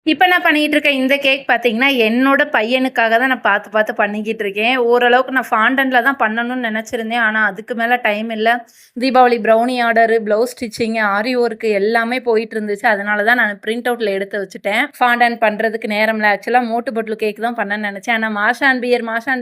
இப்ப நான் பண்ணிட்டு இருக்க இந்த கேக் பார்த்தீங்கன்னா, என்னோட பையனுக்காக தான் நான் பார்த்து, பார்த்து பண்ணிக்கிட்டு இருக்கேன். ஓரளவுக்கு நான் ஃபாண்டன்ட்ல தான் பண்ணணும்னு நெனச்சிருந்தேன். ஆனா, அதுக்கு மேல டைம் இல்ல. Deepavali brownie order, blouse stitching, aari work எல்லாமே போயிட்டு இருந்துச்சு. அதனால தான் நான் பிரிண்ட் அவுட்ல எடுத்து வச்சுட்டேன். ஃபாண்டன்ட் பண்றதுக்கு நேரம் இல்ல. ஆக்சுவலா மோட்டு பட்லு கேக் தான் பண்ணணும்னு நெனச்சேன். ஆனா, மாஷான்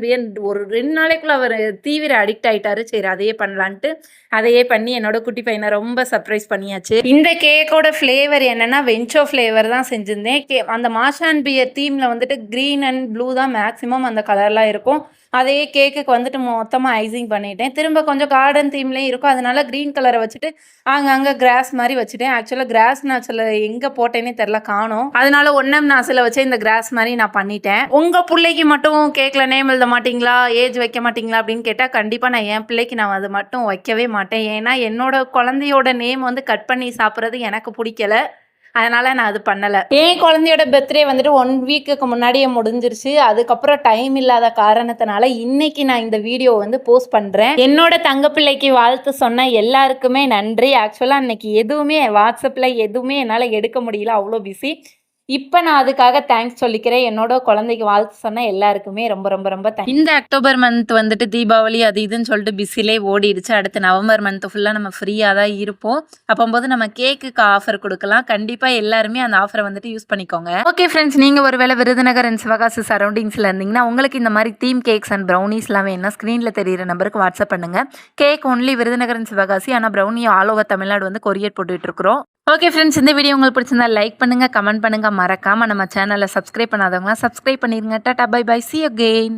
பியர் ஒரு 2 நாளைக்குள்ள அவரு தீவிர அடிக்ட் ஆயிட்டாரு. சரி அதையே பண்ணலான்ட்டு, அதையே பண்ணி என்னோட குட்டி பையன ரொம்ப சர்ப்ரைஸ் பண்ணியாச்சு. இந்த கேக்கோட ஃப்ளேவர் என்னன்னா, வென்ச்சோ ஃப்ளேவர் தான் செஞ்சிருந்தேன். அந்த மாஷான் பியர் தீம்ல வந்துட்டு கிரீன் அண்ட் ப்ளூ தான் மேக்ஸிமம் அந்த கலர்லாம் இருக்கும். அதே கேக்குக்கு வந்துட்டு மொத்தமா ஐசிங் பண்ணிட்டேன். திரும்ப கொஞ்சம் கார்டன் தீம்லயும் இருக்கும். அதனால கிரீன் கலர வச்சுட்டு அங்கங்க கிராஸ் மாரி வச்சுட்டேன். ஆக்சுவலா கிராஸ் நாச்சுல எங்க போட்டேன்னே தெரியல காணோம். அதனால ஒண்ணம் நாசுல வச்சு இந்த கிராஸ் மாரி நான் பண்ணிட்டேன். உங்க புள்ளைக்கு மட்டும் கேக்ல நேம் எழுத மாட்டீங்களா? ஏஜ் வைக்க மாட்டீங்களா? அப்படின்னு கேட்டா கண்டிப்பா நான் என் பிள்ளைக்கு நான் அது மட்டும் வைக்கவே மாட்டேன். ஏன்னா என்னோட குழந்தையோட நேம் வந்து கட் பண்ணி சாப்பிடுறது எனக்கு பிடிக்கல. அதனால நான் அது பண்ணல. என் குழந்தையோட பர்த்டே வந்துட்டு 1 வீக்குக்கு முன்னாடியே முடிஞ்சிருச்சு. அதுக்கப்புறம் டைம் இல்லாத காரணத்தினால இன்னைக்கு நான் இந்த வீடியோ வந்து போஸ்ட் பண்றேன். என்னோட தங்க பிள்ளைக்கு வாழ்த்து சொன்ன எல்லாருக்குமே நன்றி. ஆக்சுவலா அன்னைக்கு எதுவுமே வாட்ஸ்அப்ல எதுவுமே என்னால எடுக்க முடியல. அவ்வளோ பிஸி. இப்ப நான் அதுக்காக தேங்க்ஸ் சொல்லிக்கிறேன். என்னோட குழந்தைக்கு வாழ்த்து சொன்ன எல்லாருக்குமே ரொம்ப ரொம்ப ரொம்ப தேங்க்ஸ். இந்த அக்டோபர் மந்த் வந்துட்டு தீபாவளி அது இதுன்னு சொல்லிட்டு பிஸிலே ஓடிடுச்சு. அடுத்து நவம்பர் மந்த் ஃபுல்லா நம்ம ஃப்ரீயா தான் இருப்போம். அப்பம்போது நம்ம கேக்குக்கு ஆஃபர் குடுக்கலாம். கண்டிப்பா எல்லாருமே அந்த ஆஃபர வந்துட்டு யூஸ் பண்ணிக்கோங்க. ஓகே ஃப்ரெண்ட்ஸ், நீங்க ஒருவேளை விருதுநகர் அண்ட் சிவகாசி சரௌண்டிங்ஸ்ல இருந்தீங்கன்னா, உங்களுக்கு இந்த மாரி தீம் கேக்ஸ் அண்ட் ப்ரௌனீஸ்லாம் வேணும்னா ஸ்க்ரீன்ல தெரியிற நம்பருக்கு வாட்ஸ்அப் பண்ணுங்க. Cake only Virudhunagar and Sivakasi. ஆனா ப்ரௌனி ஆல் ஓவர் தமிழ்நாடு வந்து கொரியர் போட்டுட்டு இருக்கிறோம். ஓகே ஃப்ரெண்ட்ஸ், இந்த வீடியோ உங்களுக்கு பிடிச்சிருந்தா லைக் பண்ணுங்க, கமெண்ட் பண்ணுங்க. மறக்காம நம்ம சேனலை சப்ஸ்கிரைப் பண்ணாதவங்க சப்ஸ்கிரைப் பண்ணிருங்க. Tata bye bye, see you again.